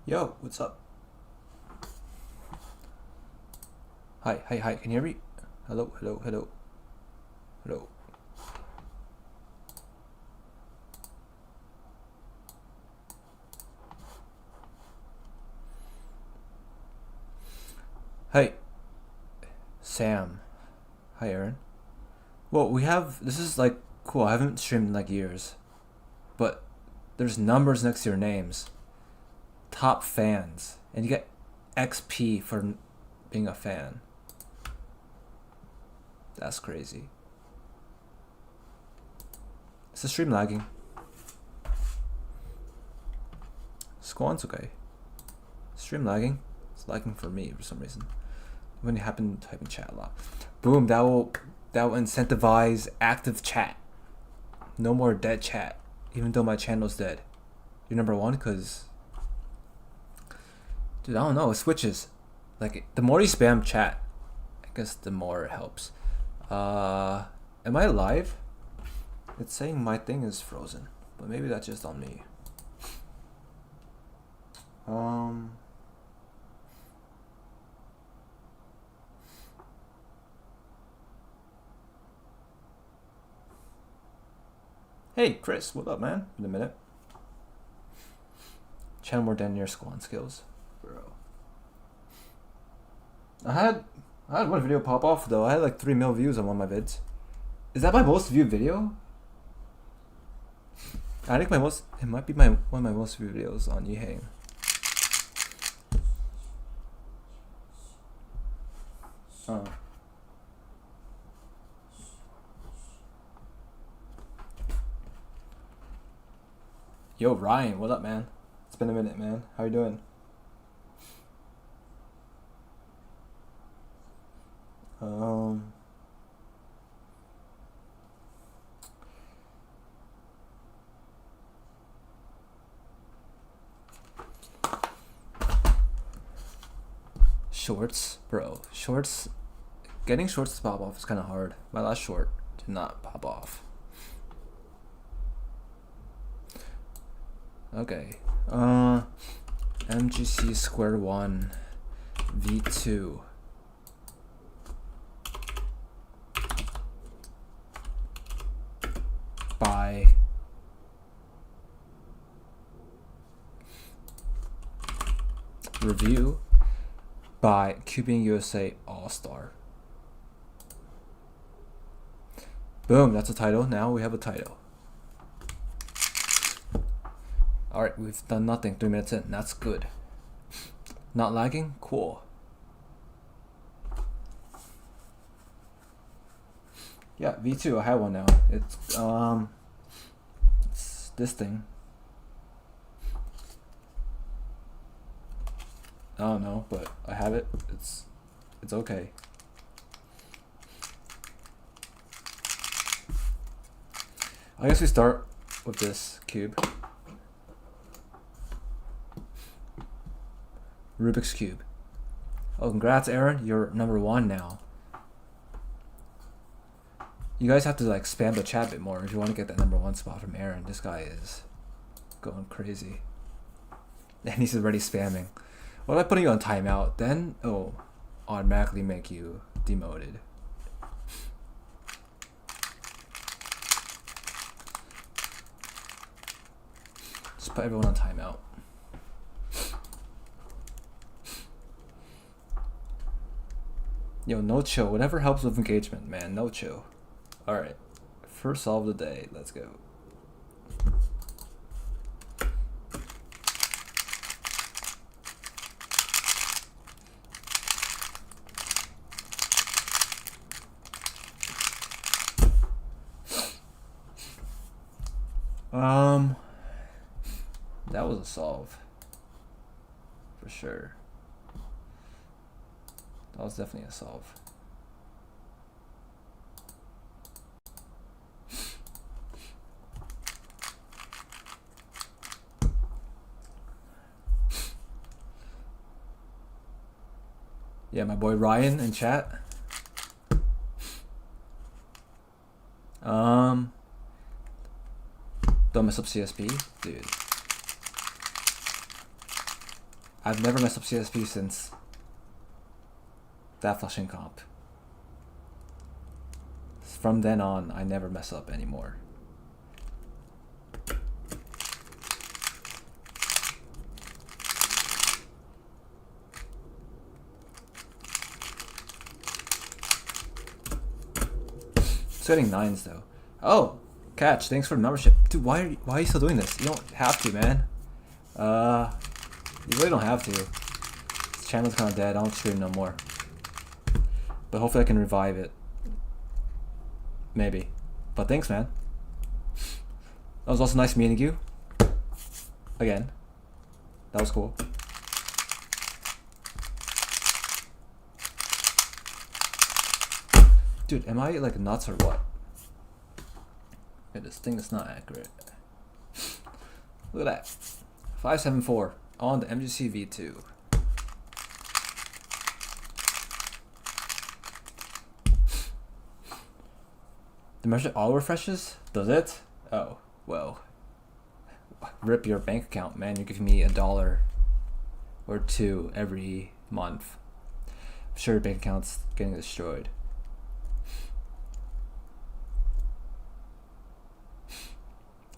Yo, what's up? Hi, hi, hi, can you hear me? Hello, hello, hello. Hello. Hey, Sam. Hi, Aaron. Well, this is like cool. I haven't streamed in like years, but there's numbers next to your names. Top fans, and you get XP for being a fan. That's crazy. Is the stream lagging? sq-1's okay. Stream lagging? It's lagging for me for some reason. When you happen to type in chat a lot. Boom, that will incentivize active chat. No more dead chat, even though my channel's dead. You're number one, cause dude, I don't know, it switches. Like the more you spam chat, I guess the more it helps. Am I live? It's saying my thing is frozen, but maybe that's just on me. Hey Chris, what up, man? In a minute. Channel more than your squad skills, bro. I had one video pop off though. I had like 3 mil views on one of my vids. Is that my most viewed video? I think it might be one of my most viewed videos on Yihang. Oh. Yo, Ryan, what up, man? It's been a minute, man. How you doing? Shorts, bro. Shorts. Getting shorts to pop off is kind of hard. My last short did not pop off. Okay. MGC sq-1 V2. By review by cubingusa allstar. Boom, that's a title. Now we have a title. Alright, we've done nothing. 3 minutes in. That's good. Not lagging? Cool. Yeah, V2, I have one now. It's this thing. I don't know, but I have it. It's okay. I guess we start with this cube. Rubik's Cube. Oh, congrats, Aaron. You're number 1 now. You guys have to like spam the chat a bit more if you want to get that number 1 spot from Aaron. This guy is going crazy. And he's already spamming. What if I put you on timeout? Then it'll automatically make you demoted. Just put everyone on timeout. Yo, no chill. Whatever helps with engagement, man. No chill. Alright. First solve of the day. Let's go. That was a solve. For sure. That was definitely a solve. Yeah, my boy Ryan in chat. Don't mess up CSP, dude. I've never messed up CSP since that flushing comp. From then on, I never mess up anymore. It's getting 9s though. Oh, Catch, thanks for the membership. Dude, why are you still doing this? You don't have to, man. You really don't have to. This channel's kind of dead. I don't stream no more. But hopefully I can revive it. Maybe. But thanks, man. That was also nice meeting you. Again. That was cool. Dude, am I like nuts or what? Okay, this thing is not accurate. Look at that. 574 on the MGC V2. The measure auto refreshes? Does it? Oh, well. Rip your bank account, man. You're giving me $1 or $2 every month. I'm sure your bank account's getting destroyed.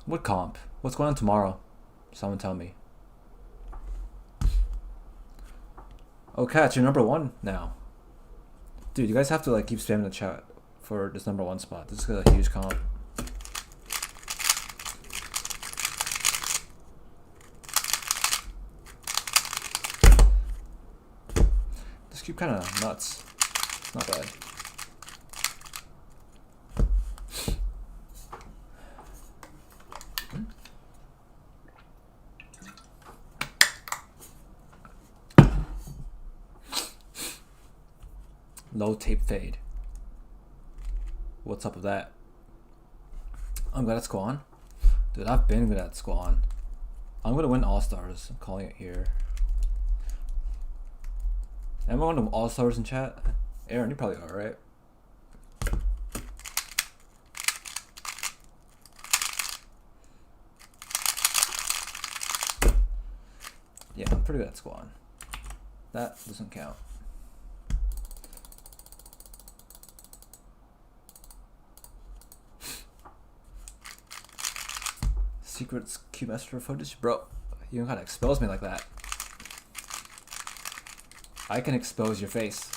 What comp? What's going on tomorrow? Someone tell me. Oh, Catch, you're #1 now. Dude, you guys have to like keep spamming the chat for this #1 spot. This is a huge comp. This cube kind of nuts. It's not bad. Low tape fade. What's up with that? I'm good at sq-1. Dude, I've been good at sq-1. I'm gonna win All-Stars. I'm calling it here. Am I one of All-Stars in chat? Aaron, you probably are, right? Yeah, I'm pretty good at sq-1. That doesn't count. Secrets Cubemaster footage? Bro, you don't gotta expose me like that. I can expose your face.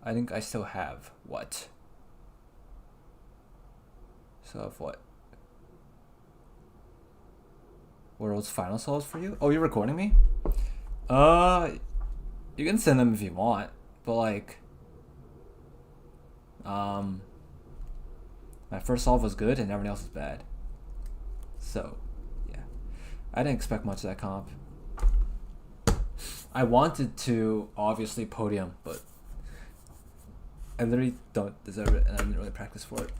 I think I still have what? So of what? World's final souls for you? Oh, you're recording me? You can send them if you want, but like my first solve was good and everyone else was bad. So, yeah. I didn't expect much of that comp. I wanted to obviously podium, but I literally don't deserve it and I didn't really practice for it.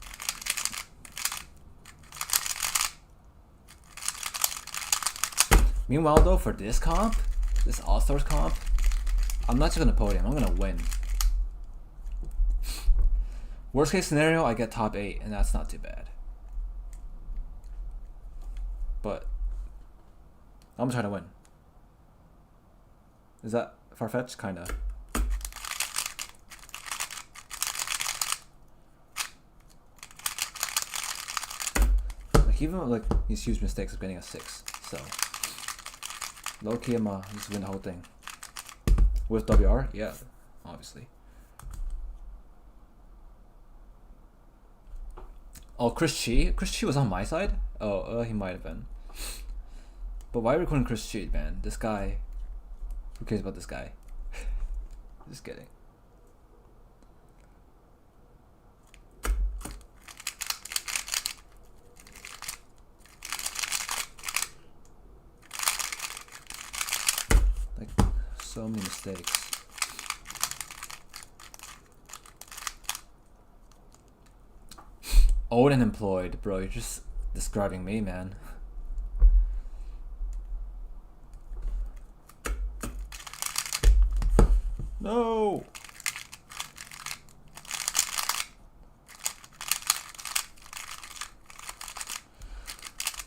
Meanwhile though, for this comp, this All-Stars comp, I'm not just gonna podium, I'm gonna win. Worst case scenario, I get top 8, and that's not too bad. But I'm trying to win. Is that far-fetched? Kinda. Like even like these huge mistakes of getting a 6, so low key I'm just win the whole thing. With WR, yeah, obviously. Oh, Chris Chi? Chris Chi was on my side? Oh, he might have been. But why are we recording Chris Chi, man? This guy. Who cares about this guy? Just kidding. Like, so many mistakes. Old and employed, bro. You're just describing me, man. No.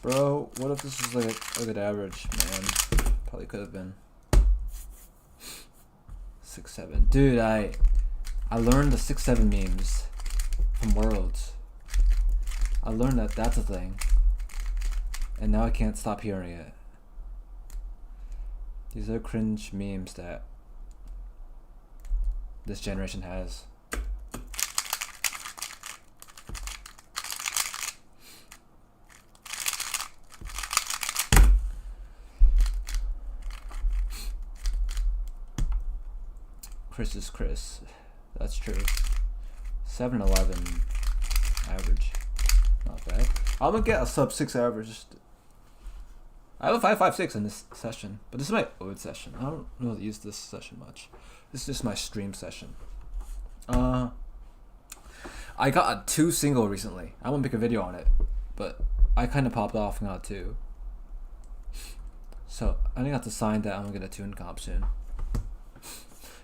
Bro, what if this is like a good average, man? Probably could have been 6-7. Dude, I learned the 6-7 memes from Worlds. I learned that that's a thing, and now I can't stop hearing it. These are cringe memes that this generation has. Chris is Chris. That's true. 7-11 average. Not bad. I'm gonna get a sub 6 average. I have a 5.56 in this session, but this is my OD session. I don't really use this session much. This is just my stream session. I got a 2 single recently. I won't make a video on it, but I kind of popped off and got a 2. So I think I have to sign that I'm gonna get a 2 in comp soon.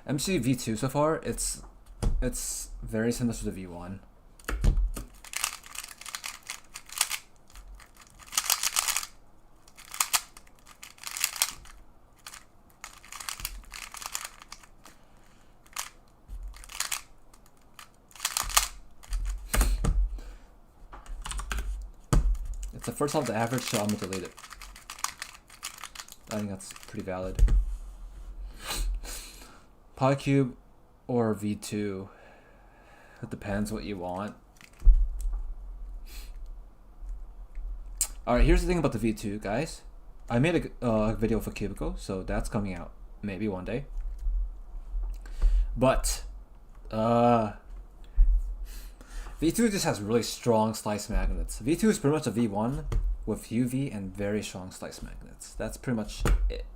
MGC V2 so far, it's very similar to the V1. It's the first off the average, so I'm gonna delete it. I think that's pretty valid. Polycube or V2. It depends what you want. Alright, here's the thing about the V2, guys. I made a video for Cubicle, so that's coming out maybe one day. But V2 just has really strong slice magnets. V2 is pretty much a V1 with UV and very strong slice magnets. That's pretty much it.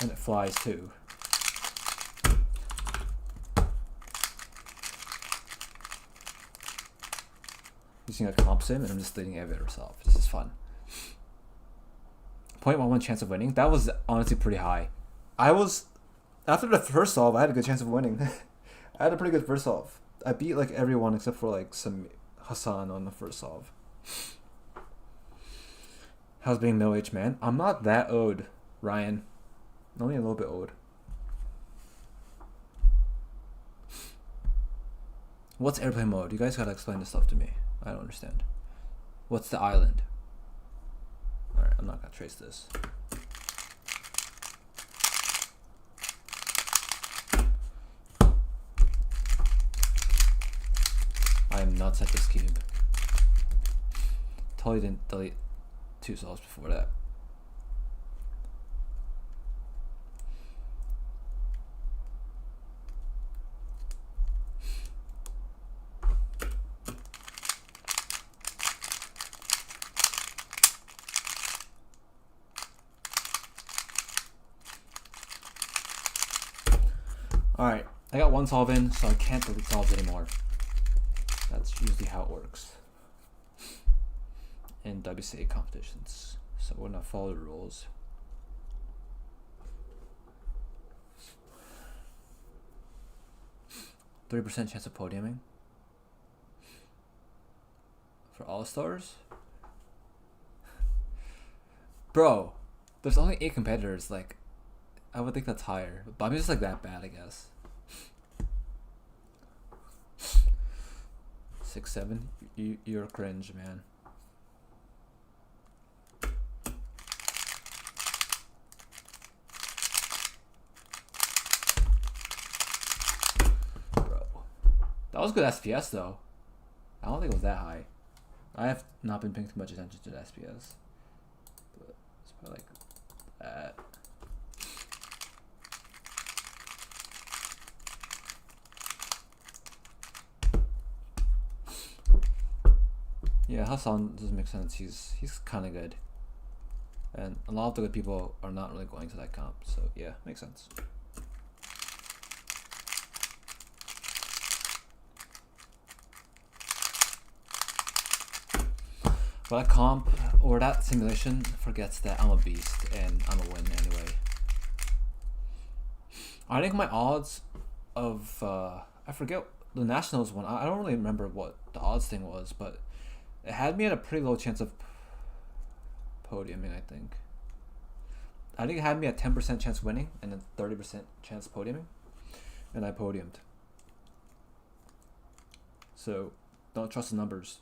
And it flies too. Using a comp sim and I'm just deleting every off. This is fun. 0.11 chance of winning. That was honestly pretty high. After the first solve, I had a good chance of winning. I had a pretty good first solve. I beat like everyone except for like some Hassan on the first solve. How's being middle-aged man? I'm not that old, Ryan. Only a little bit old. What's airplane mode? You guys gotta explain this stuff to me. I don't understand. What's the island? Alright, I'm not gonna trace this. I am nuts at this cube. Totally didn't delete 2 solves before that. Alright, I got 1 solve in, so I can't delete solves anymore. That's usually how it works in WCA competitions. So we're gonna follow the rules. %30 chance of podiuming for allstars. Bro, there's only 8 competitors. Like, I would think that's higher, but I'm just like that bad, I guess. 6-7, you're cringe, man. Bro, that was good SPS though. I don't think it was that high. I have not been paying too much attention to the SPS, but it's probably like that. Yeah, Hassan doesn't make sense. He's kind of good, and a lot of the good people are not really going to that comp. So yeah, makes sense. But that comp or that simulation forgets that I'm a beast and I'm a win anyway. I think my odds of I forget the Nationals one, I don't really remember what the odds thing was, but it had me at a pretty low chance of podiuming, I think. I think it had me at 10% chance winning and then 30% chance podiuming, and I podiumed. So don't trust the numbers.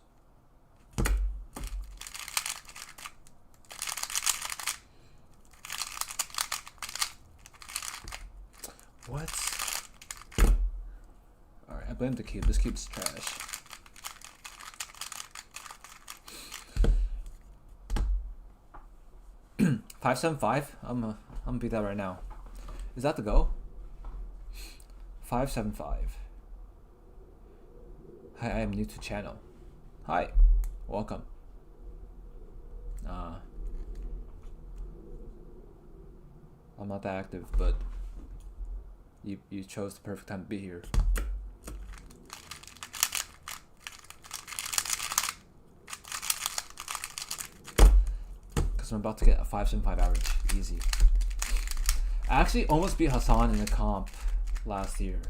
What? Alright, I blame the cube. This cube's trash. $575? I'm gonna beat that right now. Is that the go? 575. Hi, I am new to channel. Hi, welcome. I'm not that active, but you chose the perfect time to be here. Because I'm about to get a 575 average, easy. I actually almost beat Hassan in a comp last year.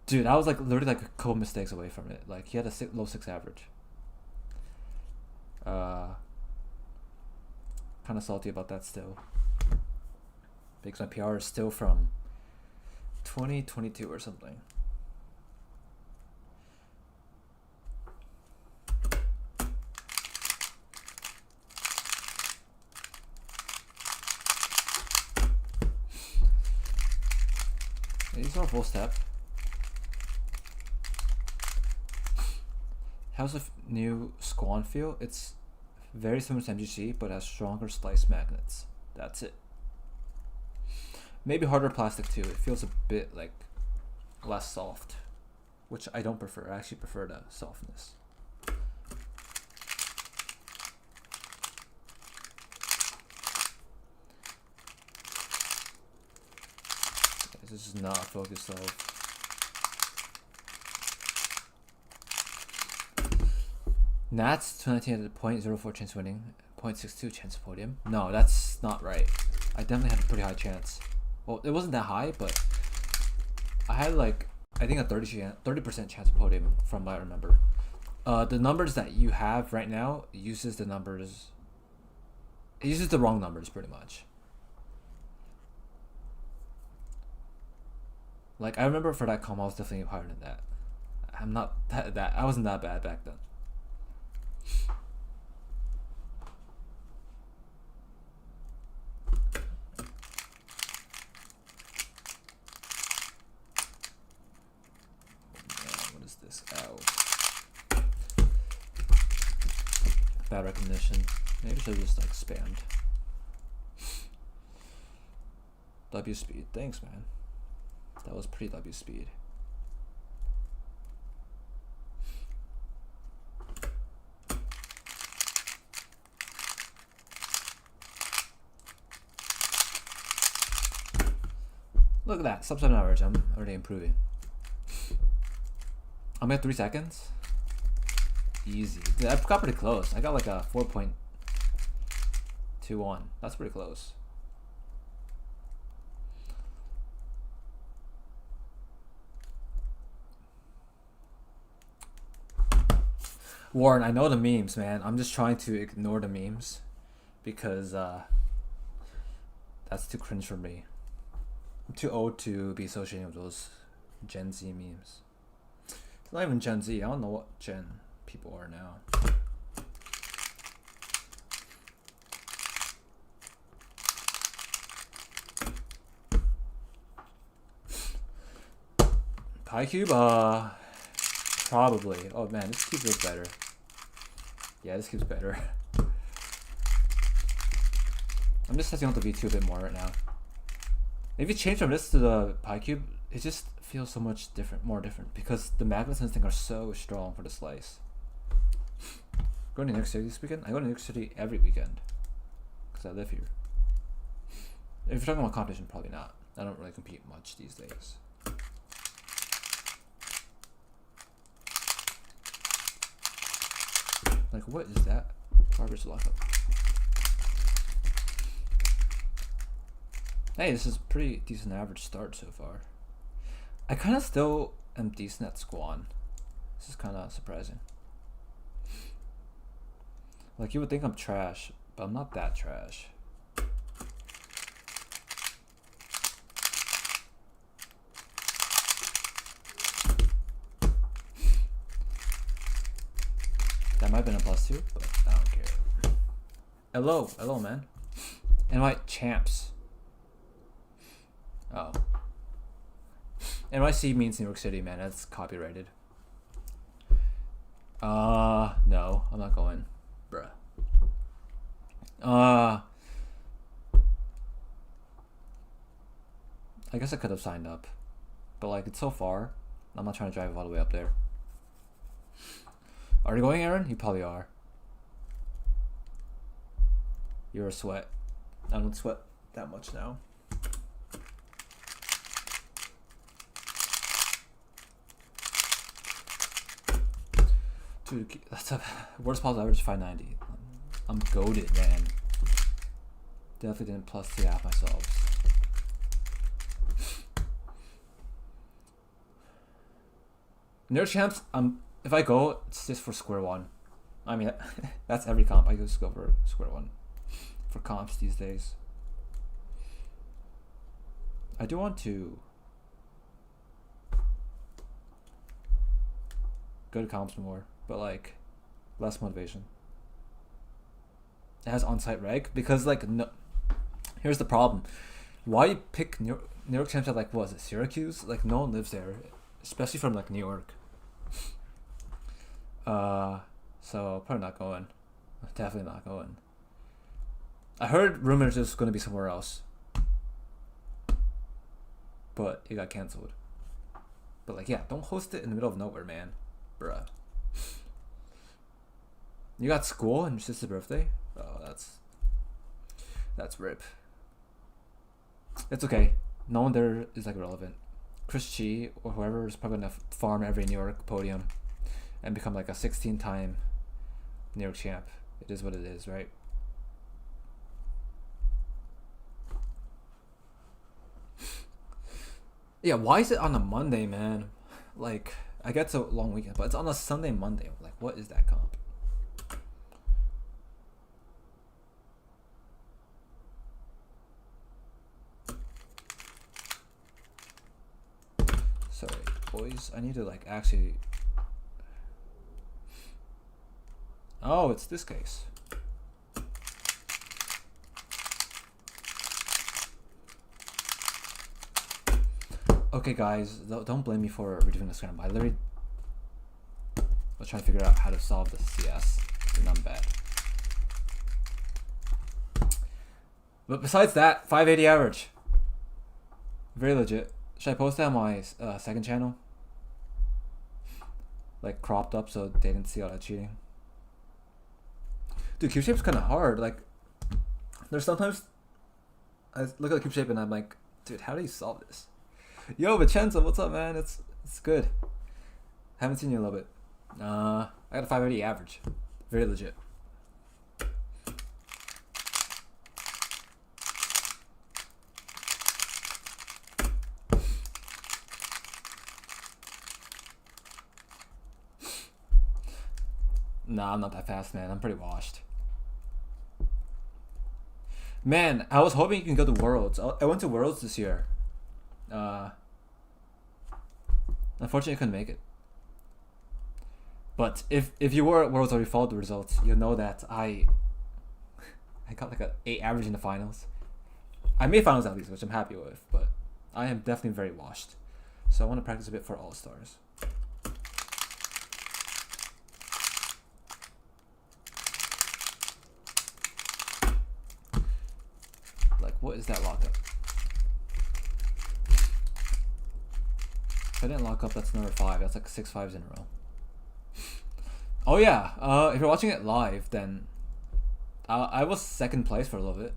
Dude, I was like literally like a couple mistakes away from it. Like he had a low 6 average. Kind of salty about that still. Because my PR is still from 2022 or something. These are full step. How's the new sq-1 feel? It's very similar to MGC, but has stronger slice magnets. That's it. Maybe harder plastic too. It feels a bit like less soft, which I don't prefer. I actually prefer the softness. This is not focused though. Nats 2019 at 0.04 chance winning, 0.62 chance podium. No, that's not right. I definitely had a pretty high chance. Well, it wasn't that high, but I had like, I think a 30% chance of podium from what I remember. The numbers that you have right now uses the numbers, it uses the wrong numbers pretty much. Like I remember for that comp I was definitely higher than that. I'm not that I wasn't that bad back then. What is this? Ow. Bad recognition. Maybe I should have just like spammed. W speed. Thanks, man. That was pretty W speed. Look at that, sub 7 average. I'm already improving. I'm at 3 seconds. Easy. Dude, I got pretty close. I got like a 4.21. That's pretty close. Warren, I know the memes, man. I'm just trying to ignore the memes because that's too cringe for me. I'm too old to be associating with those Gen Z memes. It's not even Gen Z. I don't know what Gen people are now. Pi cube? Probably. Oh man, this cube is better. Yeah, this cube's better. I'm just testing out the V2 a bit more right now. If you change from this to the Pi cube, it just feels so much different, more different, because the magnets and this thing are so strong for the slice. Going to New York City this weekend? I go to New York City every weekend because I live here. If you're talking about competition, probably not. I don't really compete much these days. Like, what is that? Garbage lockup. Hey, this is a pretty decent average start so far. I kind of still am decent at sq-1. This is kind of surprising. Like, you would think I'm trash, but I'm not that trash. That might have been a +2, but I don't care. Hello, man. NY champs. Oh. NYC means New York City, man. That's copyrighted. No, I'm not going. Bruh. I guess I could have signed up. But, like, it's so far. I'm not trying to drive all the way up there. Are you going, Aaron? You probably are. You're a sweat. I don't sweat that much now. Dude, that's a worst possible average 590. I'm goated, man. Definitely didn't +2 half myself. Nerd champs, if I go, it's just for sq-1. I mean, that's every comp. I just go for sq-1 for comps these days. I do want to go to comps more, but like less motivation. It has on-site reg because like no. Here's the problem: why you pick New York champs at like what is it, Syracuse? Like no one lives there, especially from like New York. So probably not going. Definitely not going. I heard rumors it's going to be somewhere else, but it got canceled. But like, yeah, don't host it in the middle of nowhere, man, bruh. You got school and your sister's birthday? Oh, that's rip. It's okay. No one there is like relevant. Chris Chi or whoever is probably gonna farm every New York podium and become like a 16-time New York champ. It is what it is, right? Yeah, why is it on a Monday, man? Like, I get it's a long weekend, but it's on a Sunday, Monday. Like, what is that comp? Sorry, boys. I need to, like, actually... Oh, it's this case. Okay, guys, don't blame me for redoing the scramble. I literally was trying to figure out how to solve the CS. And I'm bad. But besides that, 580 average. Very legit. Should I post that on my second channel? Like cropped up so they didn't see all that cheating. Dude, cube shape's kind of hard. Like, there's sometimes I look at the cube shape and I'm like, dude, how do you solve this? Yo, Vincenzo, what's up, man? It's good. Haven't seen you in a little bit. I got a 580 average. Very legit. Nah, I'm not that fast, man. I'm pretty washed. Man, I was hoping you can go to Worlds. I went to Worlds this year. Unfortunately, I couldn't make it. But if you were at Worlds or you followed the results, you'll know that I got like a 8 average in the finals. I made finals at least, which I'm happy with, but I am definitely very washed. So I want to practice a bit for All-Stars. Like, what is that lockup? If I didn't lock up, that's number 5. That's like 6 5s in a row. Oh yeah, if you're watching it live, then I was second place for a little bit.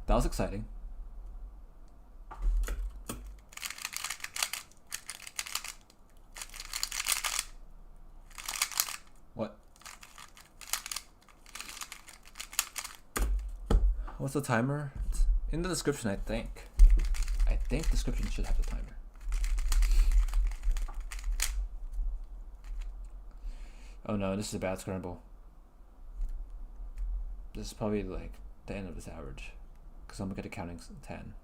That was exciting. What? What's the timer? It's in the description, I think. I think description should have the timer. Oh no, this is a bad scramble. This is probably like the end of this average, because I'm gonna counting 10.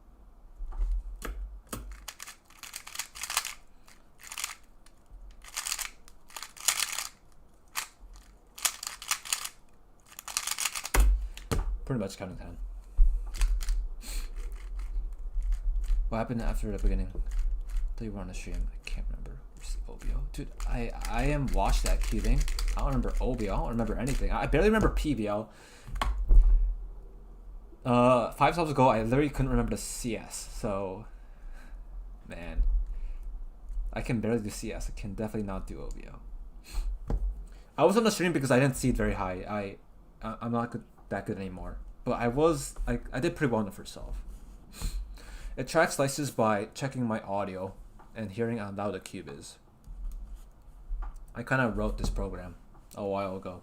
Pretty much counting 10. What happened after the beginning? I thought you were on the stream. I can't remember. Where's the OBO? Dude, I am watched that cubing. I don't remember OBO. I don't remember anything. I barely remember PBL. 5 subs ago, I literally couldn't remember the CS. So, man, I can barely do CS. I can definitely not do OBO. I was on the stream because I didn't see it very high. I'm not that good anymore. But I did pretty well in the first solve. It tracks slices by checking my audio and hearing how loud the cube is. I kind of wrote this program a while ago.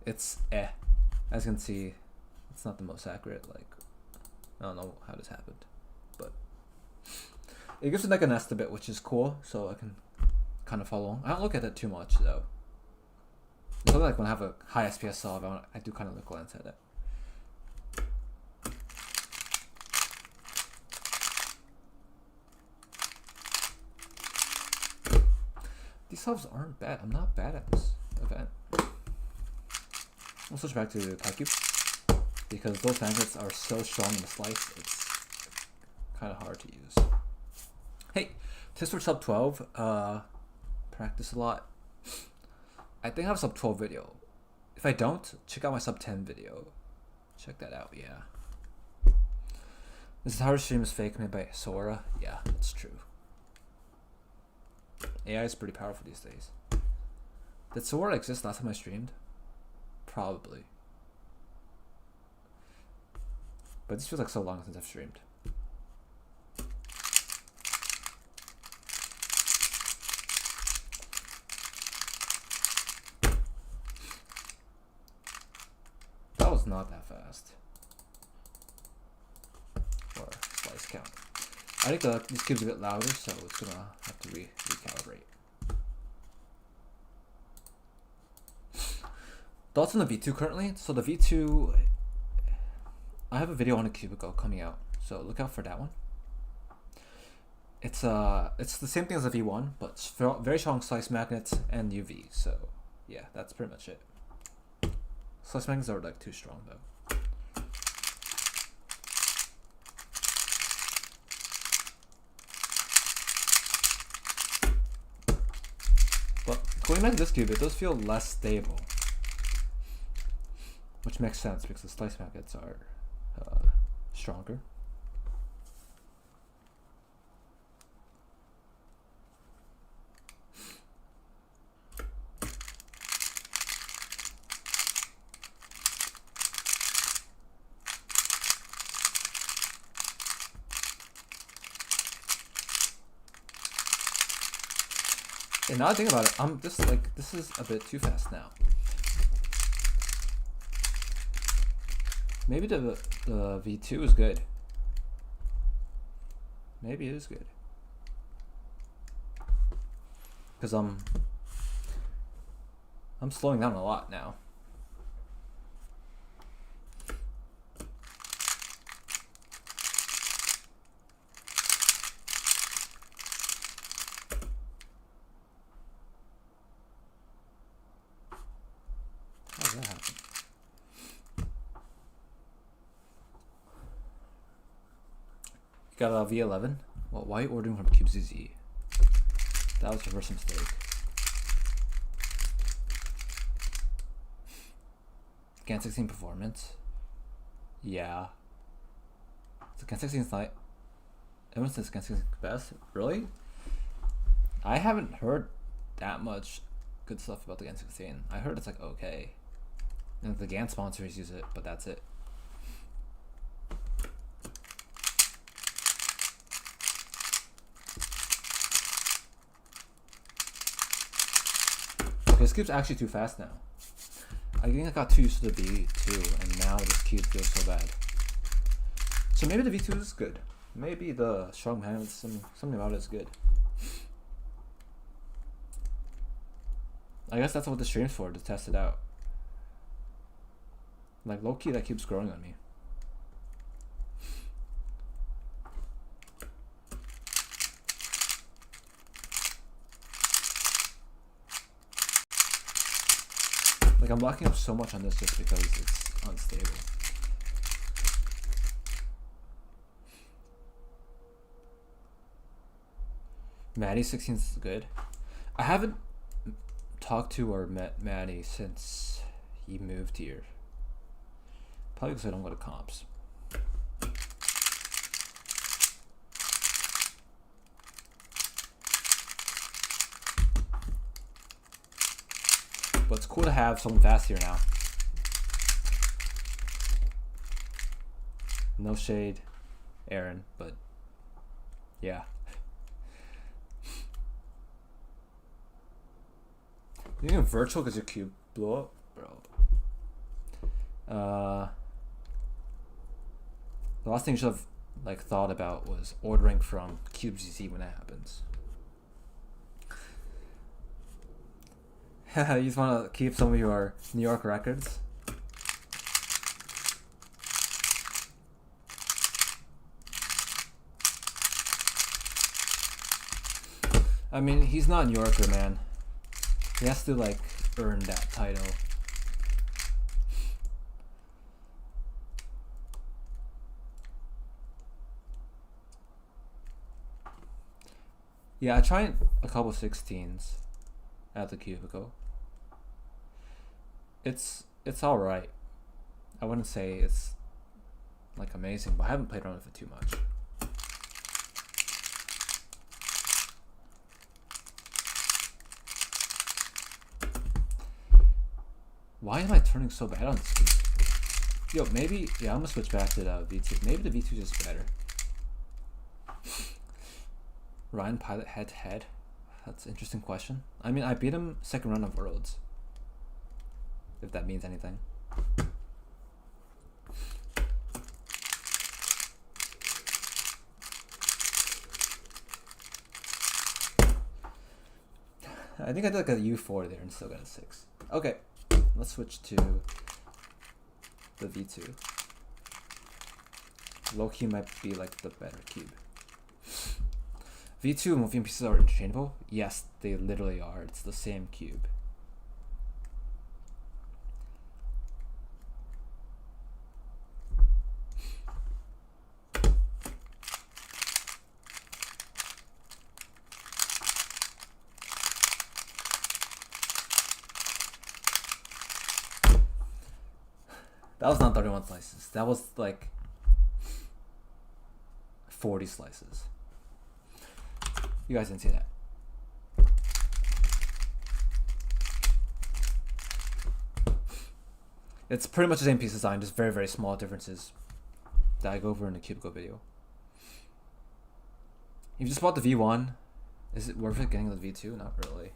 It's as you can see, it's not the most accurate. Like, I don't know how this happened, but it gives it like an estimate, which is cool, so I can kind of follow along. I don't look at it too much though. It's only like when I have a high SPS solve, I do kind of look glance at it. These solves aren't bad. I'm not bad at this event. I'll switch back to PyCube because those magnets are so strong in the slice, it's kind of hard to use. Hey, tips for sub 12. Practice a lot. I think I have a sub 12 video. If I don't, check out my sub 10 video. Check that out, yeah. This entire stream is fake, made by Sora. Yeah, that's true. AI is pretty powerful these days. Did Sora exist last time I streamed? Probably. But this feels like so long since I've streamed. That was not that fast. Or slice count. I think this cube's a bit louder, so it's gonna have to recalibrate. Thoughts on the V2 currently? So the V2, I have a video on a cubicle coming out, so look out for that one. It's the same thing as the V1, but very strong slice magnets and UV. So yeah, that's pretty much it. Slice magnets are like too strong though. But going back to this cube, it does feel less stable. Which makes sense because the slice magnets are stronger. And now I think about it, I'm just like, this is a bit too fast now. Maybe the V2 is good. Maybe it is good. Because I'm slowing down a lot now. How does that happen? Got a V11. Well, why are you ordering from CubeZZ? That was your first mistake. GAN 16 performance. Yeah. So GAN 16 is not. Everyone says GAN 16 is the best. Really? I haven't heard that much good stuff about the GAN 16. I heard it's like okay. And the GAN sponsors use it, but that's it. This cube's actually too fast now. I think I got too used to the V2, and now this cube feels so bad. So maybe the V2 is good. Maybe the strong magnets, something about it is good. I guess that's what the stream's for, to test it out. Like, low-key, that keeps growing on me. Like, I'm locking up so much on this just because it's unstable. Maddie 16 is good. I haven't talked to or met Maddie since he moved here. Probably because I don't go to comps. But it's cool to have someone fast here now. No shade, Aaron, but yeah. You think virtual because your cube blew up? Bro. The last thing you should have like thought about was ordering from MGC when that happens. You just want to keep some of your New York records? I mean, he's not a New Yorker, man. He has to like earn that title. Yeah, I tried a couple 16s at the cubicle. It's alright. I wouldn't say it's like amazing, but I haven't played around with it too much. Why am I turning so bad on this cube? Yo, maybe, yeah, I'm gonna switch back to the V2. Maybe the V2 is just better. Ryan Pilot head to head? That's an interesting question. I mean, I beat him second round of Worlds. If that means anything. I think I did like a U4 there and still got a 6. Okay, let's switch to the V2. Low-key might be like the better cube. V2 moving pieces are interchangeable? Yes, they literally are. It's the same cube. That was not 31 slices. That was like 40 slices. You guys didn't see that. It's pretty much the same piece design, just very, very small differences that I go over in the cubicle video. If you just bought the V1, is it worth it getting the V2? Not really.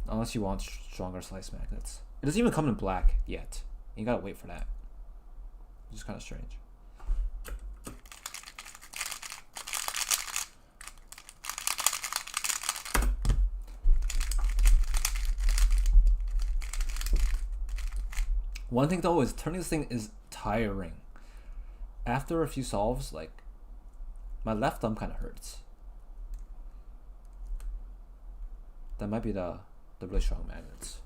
Unless you want stronger slice magnets. It doesn't even come in black yet. You gotta wait for that. Which is kind of strange. One thing though is turning this thing is tiring. After a few solves, like my left thumb kind of hurts. That might be the really strong magnets.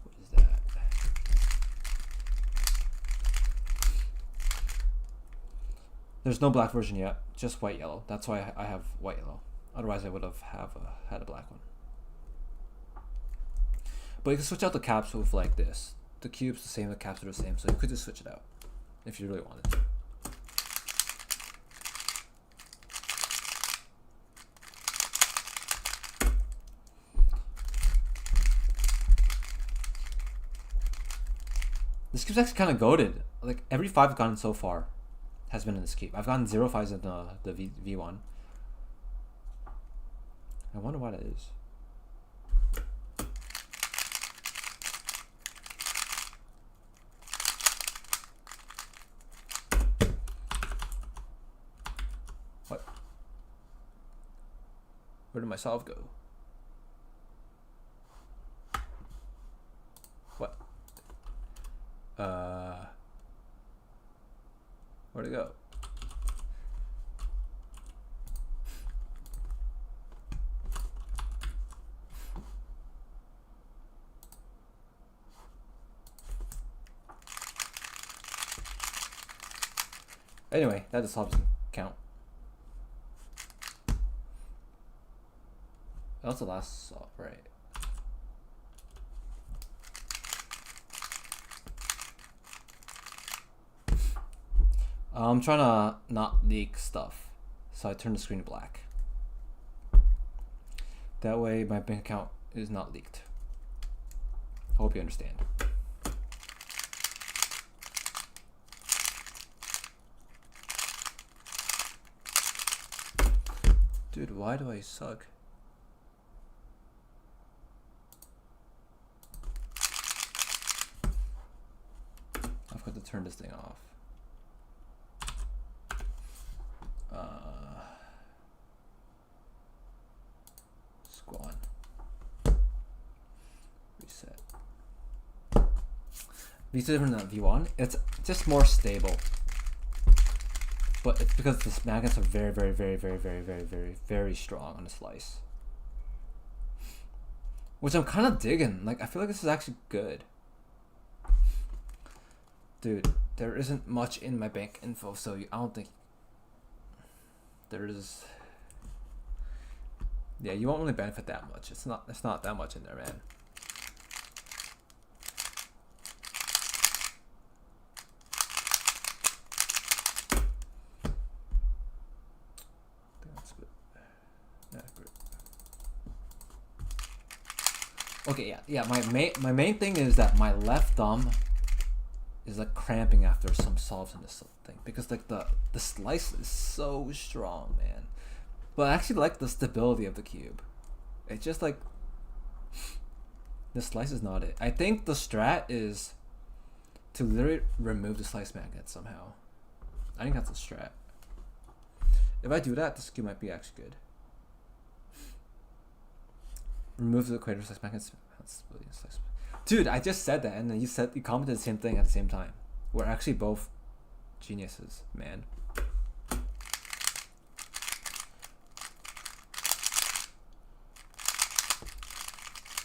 What is that? There's no black version yet, just white yellow. That's why I have white yellow. Otherwise I would have had a black one. But you can switch out the caps with like this. The cube's the same, the caps are the same, so you could just switch it out if you really wanted to. This cube's actually kind of goated. Like every 5 I've gotten so far has been in this cube. I've gotten 0 5s in the V1. I wonder why that is. Where did my solve go? What? Where'd it go? Anyway, that just solve doesn't count. That's the last solve, right? I'm trying to not leak stuff, so I turn the screen black. That way my bank account is not leaked. I hope you understand. Dude, why do I suck? I've got to turn this thing off. Squad. Reset. V2 different than V1. It's just more stable. But it's because the magnets are very strong on the slice. Which I'm kind of digging. Like, I feel like this is actually good. Dude, there isn't much in my bank info, so I don't think there is. Yeah, you won't really benefit that much. It's not that much in there, man. Okay, yeah. My main thing is that my left thumb is like cramping after some solves in this thing because like the slice is so strong, man. But I actually like the stability of the cube. It's just like the slice is not it. I think the strat is to literally remove the slice magnet somehow. I think that's the strat. If I do that, this cube might be actually good. Remove the equator slice magnets. Dude, I just said that, and then you commented the same thing at the same time. We're actually both geniuses, man.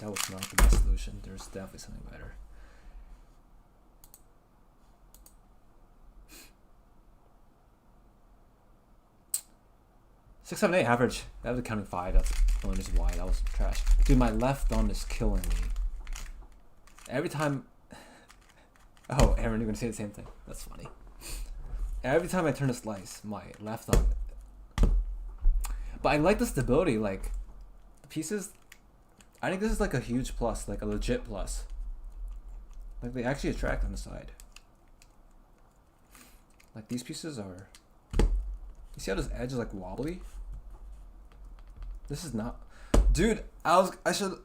That was not the best solution. There's definitely something better. Six, 7, 8 average. That was accounting 5. That's the only reason why that was trash. Dude, my left thumb is killing me. Every time. Oh, Aaron, you're gonna say the same thing. That's funny. Every time I turn a slice, my left thumb. But I like the stability. Like, the pieces. I think this is like a huge plus, like a legit plus. Like, they actually attract on the side. Like, these pieces are. You see how this edge is like wobbly? This is not. Dude, I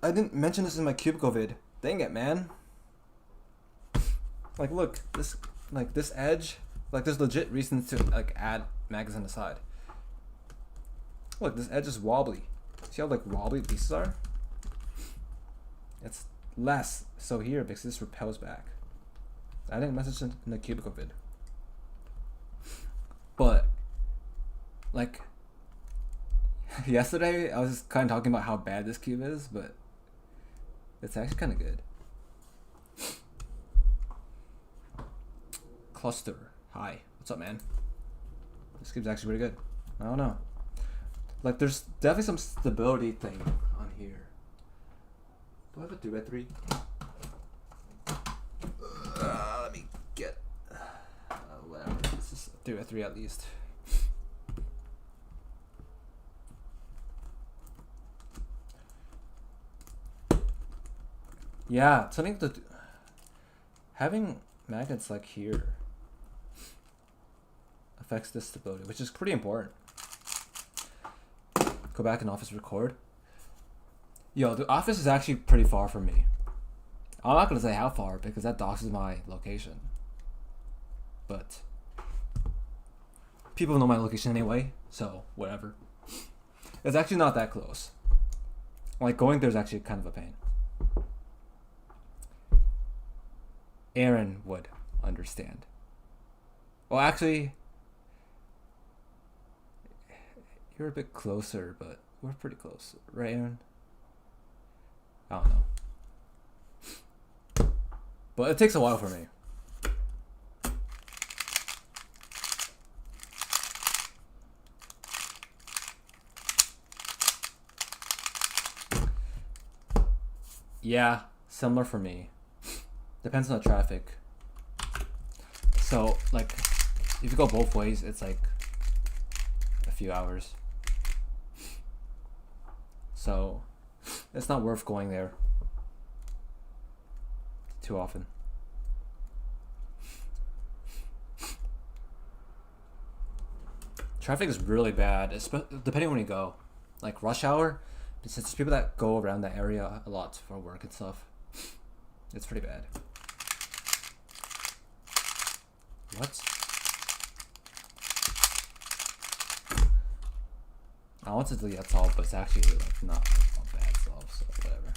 didn't mention this in my cubicle vid. Dang it, man. Like, look, this edge, like, there's legit reasons to like add magnets on the side. Look, this edge is wobbly. See how like wobbly pieces are? It's less so here because this repels back. I didn't mention in the cubicle vid. But like yesterday I was just kind of talking about how bad this cube is, but it's actually kind of good. Cluster, hi, what's up, man? This cube's actually pretty good. I don't know, like there's definitely some stability thing on here. Do I have a 2x3? Let me get whatever. This is a 2x3 at least. Yeah, something to having magnets like here affects the stability, which is pretty important. Go back in office, record. Yo, the office is actually pretty far from me. I'm not gonna say how far because that doxes my location. But people know my location anyway, so whatever. It's actually not that close. Like going there's actually kind of a pain. Aaron would understand. Well, actually, you're a bit closer, but we're pretty close, right, Aaron? I don't know. But it takes a while for me. Yeah, similar for me. Depends on the traffic. So, like, if you go both ways, it's like a few hours. So, it's not worth going there too often. Traffic is really bad, depending on when you go. Like rush hour, since there's people that go around that area a lot for work and stuff, it's pretty bad. What? I want to delete that solve, but it's actually like not a bad solve, so whatever.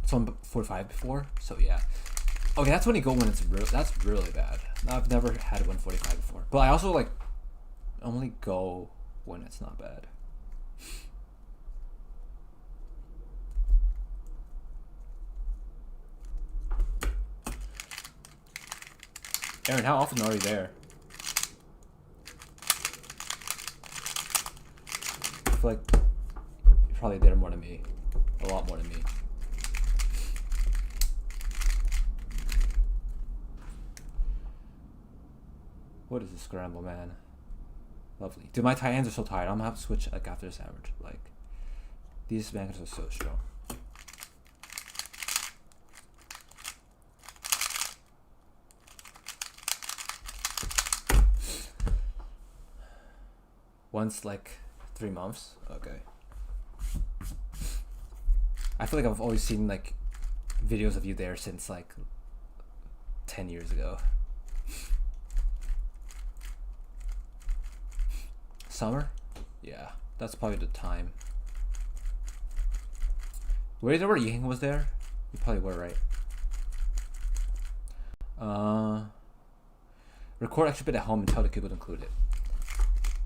It's on 45 before, so yeah. Okay, that's when you go when it's that's really bad. I've never had 145 before, but I also like only go when it's not bad. Aaron, how often are you there? I feel like you're probably there more than me, a lot more than me. What is this scramble, man? Lovely. Dude, my tight ends are so tired. I'm gonna have to switch like after this average. Like, these bankers are so strong. Once like 3 months. Okay. I feel like I've always seen like videos of you there since like 10 years ago. Summer? Yeah, that's probably the time. Were you there where Ying was there? You probably were, right? Record extra bit at home and tell the people to include it.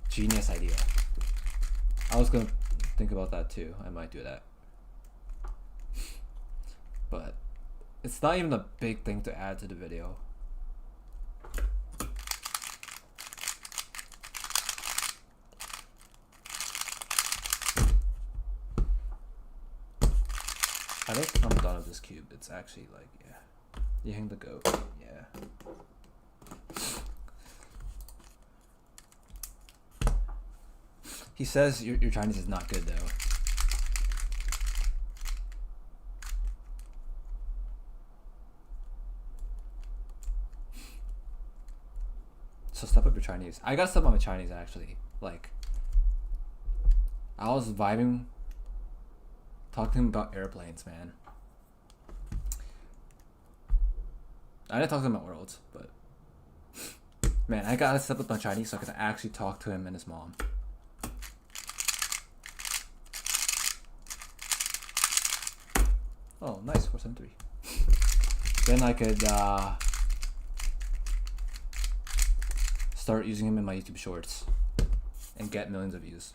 Genius idea. I was gonna think about that too. I might do that. But it's not even a big thing to add to the video. I think I'm done with this cube. It's actually like, yeah. You hang the goat. Yeah. He says your Chinese is not good though. So step up your Chinese. I gotta step up my Chinese actually. Like, I was vibing, talking to him about airplanes, man. I didn't talk to him about worlds, but man, I gotta step up my Chinese so I can actually talk to him and his mom. Oh, nice, 473. Then I could start using him in my YouTube shorts and get millions of views.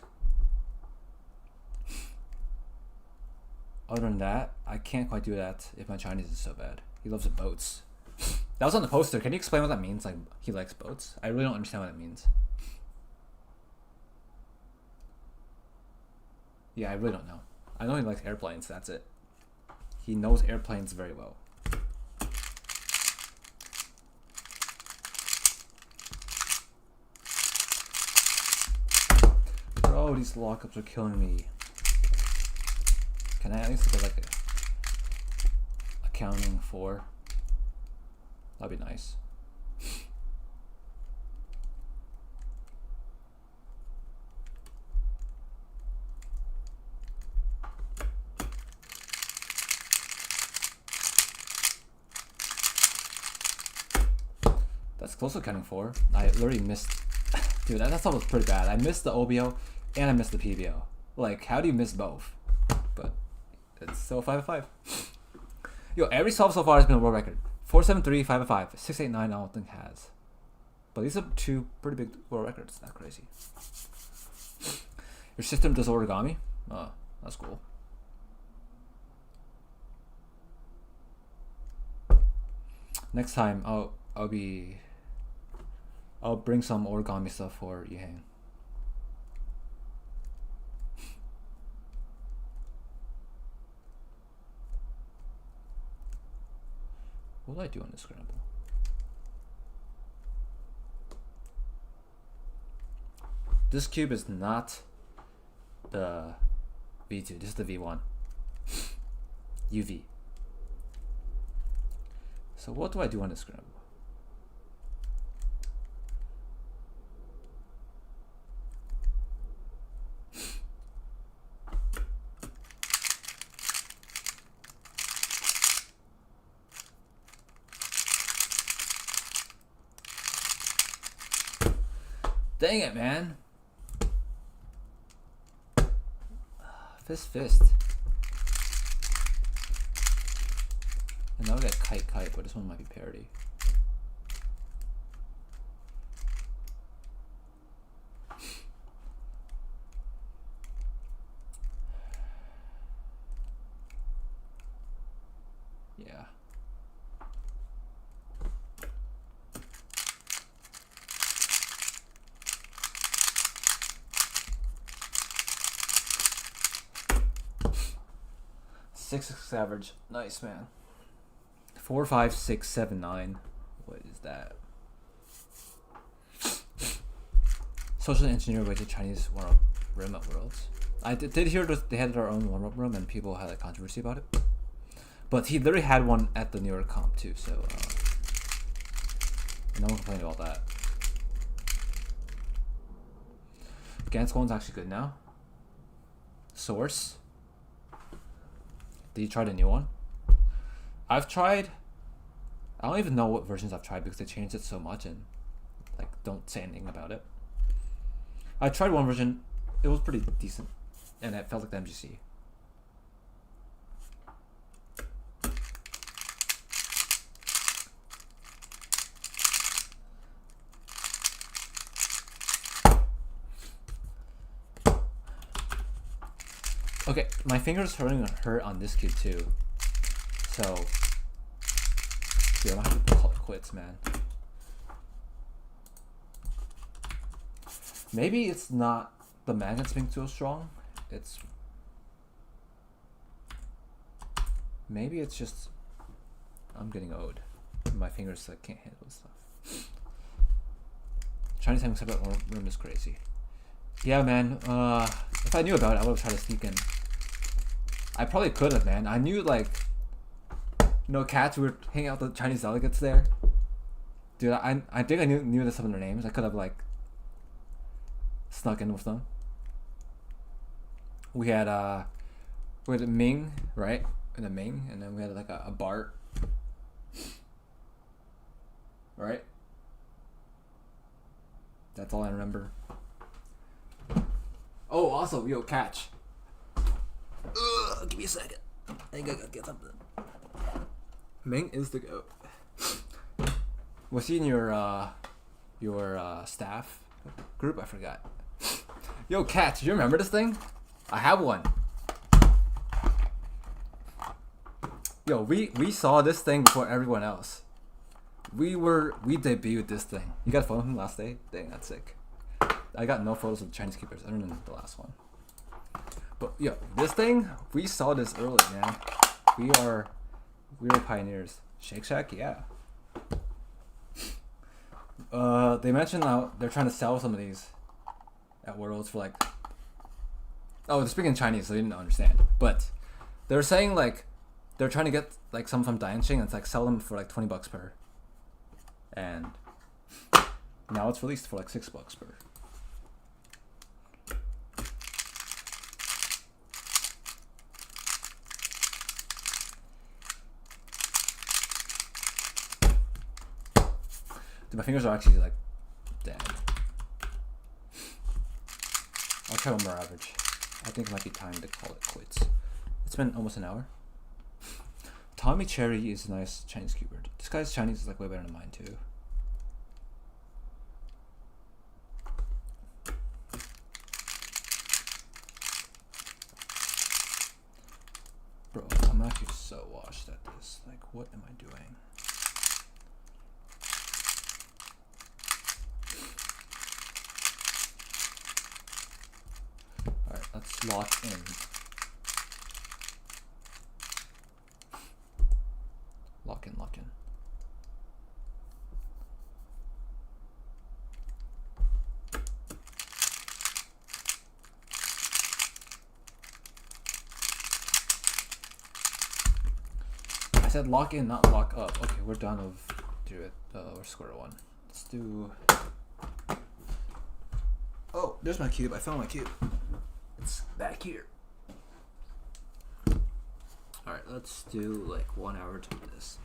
Other than that, I can't quite do that if my Chinese is so bad. He loves boats. That was on the poster. Can you explain what that means? Like, he likes boats? I really don't understand what that means. Yeah, I really don't know. I know he likes airplanes, that's it. He knows airplanes very well. Bro, these lockups are killing me. Can I at least get like a accounting 4? That'd be nice. That's close to counting 4. I literally missed. Dude, that stuff was pretty bad. I missed the OBO and I missed the PBO. Like, how do you miss both? But it's still 5-5. Yo, every solve so far has been a world record. 473, 5-5, 689. I don't think has. But these are 2 pretty big world records. That's crazy. Your system does origami? Oh, that's cool. Next time I'll bring some origami stuff for Yihang. What do I do on this scramble? This cube is not the V2. This is the V1. UV. So what do I do on this scramble? Dang it, man. Fist. And now we got kite, but this one might be parody. Yeah. Six average. Nice, man. 4, 5, 6, 7, 9. What is that? Social engineer way to Chinese warm-up room at Worlds. I did hear that they had their own warm-up room and people had a controversy about it. But he literally had one at the New York comp too, so no one complained about that. Gans one's actually good now. Source. Did you try the new one? I've tried. I don't even know what versions I've tried because they changed it so much and like don't say anything about it. I tried one version. It was pretty decent, and it felt like the MGC. Okay, my fingers hurt on this cube too. So, dude, I'm gonna have to call it quits, man. Maybe it's not the magnets being too strong. Maybe it's just I'm getting old. My fingers like can't handle this stuff. Chinese time separate room is crazy. Yeah, man. If I knew about it, I would have tried to sneak in. I probably could have, man. I knew, like, cats who were hanging out with the Chinese delegates there. Dude, I think I knew some of their names. I could have, like, snuck in with them. We had Ming, right? And a Ming, and then we had, like, a Bart. Right? That's all I remember. Oh, also, yo, catch. Give me a second. I think I gotta get something. Ming is the goat. Was he in your staff group? I forgot. Yo, catch, do you remember this thing? I have one. Yo, we saw this thing before everyone else. We debuted this thing. You got a photo from last day? Dang, that's sick. I got no photos of Chinese keepers other than the last one. But yo, this thing, we saw this early, man. We were pioneers. Shake Shack, yeah. They mentioned how they're trying to sell some of these at Worlds for like. Oh, they're speaking Chinese, so they didn't understand. But they're saying like they're trying to get like some from Dainxing and it's like sell them for like $20 per. And now it's released for like $6 per. Dude, my fingers are actually like dead. I'll try one more average. I think it might be time to call it quits. It's been almost an hour. Tommy Cherry is a nice Chinese keyword. This guy's Chinese is like way better than mine too. Bro, I'm actually so washed at this. Like, what am I doing? Alright, let's lock in. Lock in, lock in. I said lock in, not lock up. Okay, we're done with do it. We're sq-1. Let's do. Oh, there's my cube. I found my cube. It's back here. All right, let's do like 1 hour to this.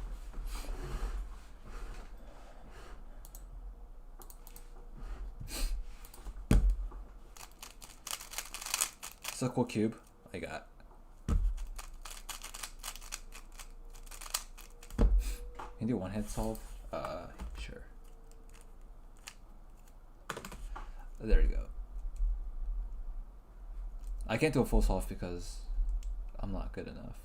It's a cool cube I got. Can you do one head solve? Sure. There you go. I can't do a full solve because I'm not good enough.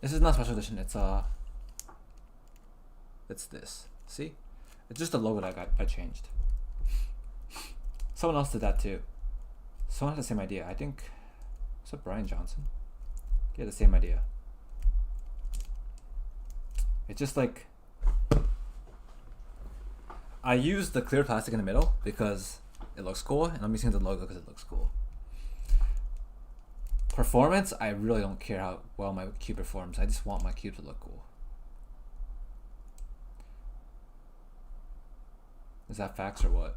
This is not special edition. It's this. See, it's just the logo that I changed. Someone else did that too. Someone had the same idea. I think. Was it Brian Johnson? He had the same idea. It's just like I used the clear plastic in the middle because it looks cool, and I'm using the logo because it looks cool. Performance, I really don't care how well my cube performs. I just want my cube to look cool. Is that facts or what?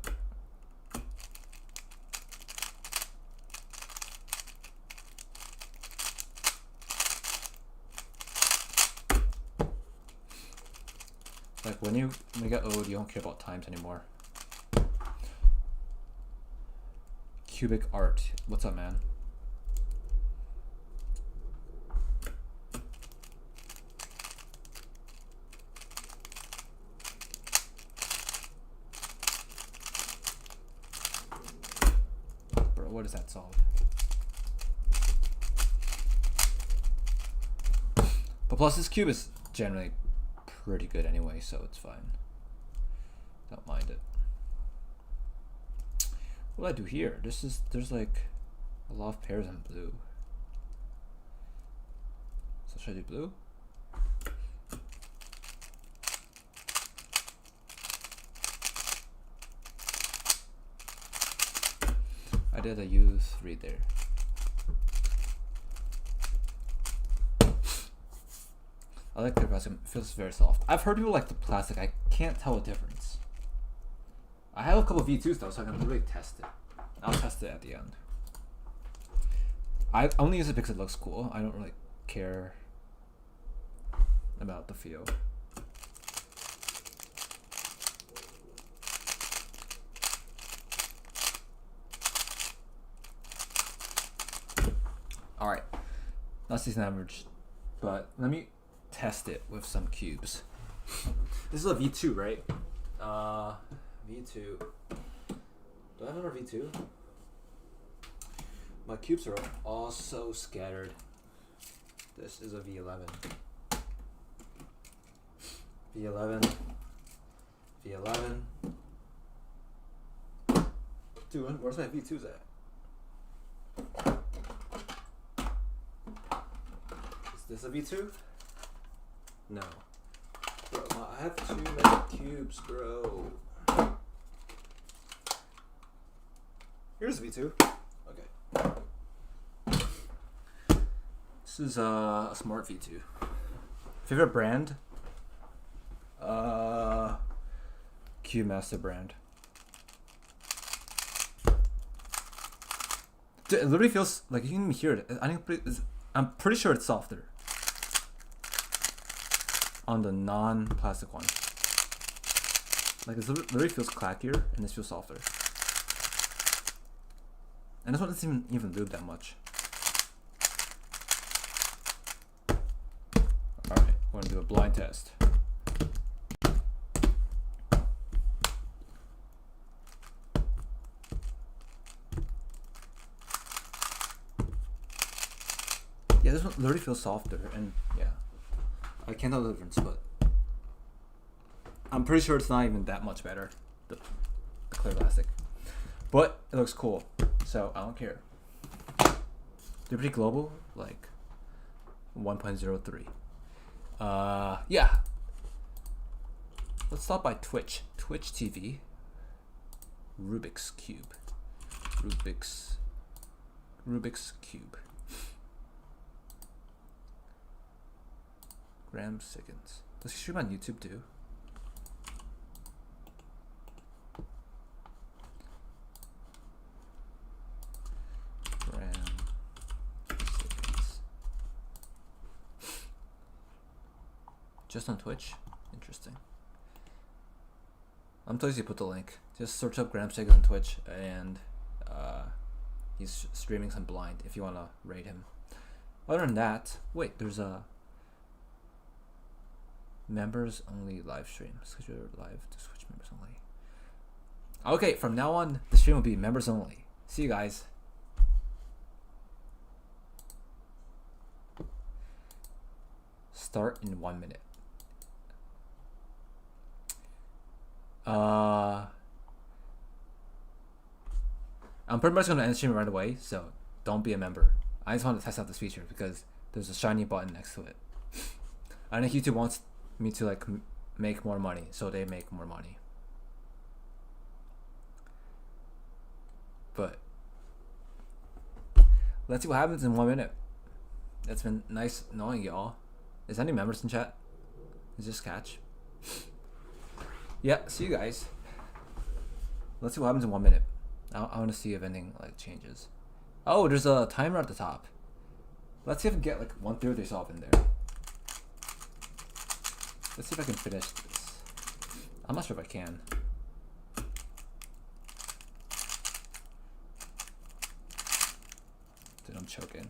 Like when you get old, you don't care about times anymore. Cubic art. What's up, man? What does that solve? But plus this cube is generally pretty good anyway, so it's fine. Don't mind it. What do I do here? There's like a lot of pairs in blue. So should I do blue? I did a U3 there. I like the plastic. It feels very soft. I've heard people like the plastic. I can't tell the difference. I have a couple of V2s though, so I can really test it. I'll test it at the end. I only use it because it looks cool. I don't really care about the feel. Alright, not season average, but let me test it with some cubes. This is a V2, right? V2. Do I have another V2? My cubes are all so scattered. This is a V11. V11. V11. Dude, where's my V2s at? Is this a V2? No. Bro, I have too many cubes, bro. Here's a V2. Okay. This is a smart V2. Favorite brand? Cube Master brand. Dude, it literally feels like you can even hear it. I'm pretty sure it's softer on the non-plastic one. Like it literally feels clackier, and this feels softer. And this one doesn't even lube that much. Alright, we're gonna do a blind test. Yeah, this one literally feels softer, and yeah, I can't tell the difference, but I'm pretty sure it's not even that much better, the clear plastic. But it looks cool, so I don't care. They're pretty global, like 1.03. Yeah. Let's stop by Twitch. Twitch TV. Rubik's Cube. Rubik's Cube. Grams seconds. Does he stream on YouTube too? Just on Twitch? Interesting. I'm telling you, put the link. Just search up Gramsega on Twitch, and he's streaming some blind if you want to rate him. Other than that, wait, there's a members only live stream. Schedule live to switch members only. Okay, from now on, the stream will be members only. See you guys. Start in 1 minute. I'm pretty much going to end stream right away, so don't be a member. I just want to test out this feature because there's a shiny button next to it. I think YouTube wants me to like make more money, so they make more money. But let's see what happens in 1 minute. It's been nice knowing y'all. Is there any members in chat? Is this catch? Yeah, see you guys. Let's see what happens in 1 minute. I want to see if anything like changes. Oh, there's a timer at the top. Let's see if I can get like 1/3 of this off in there. Let's see if I can finish this. I'm not sure if I can. Dude, I'm choking.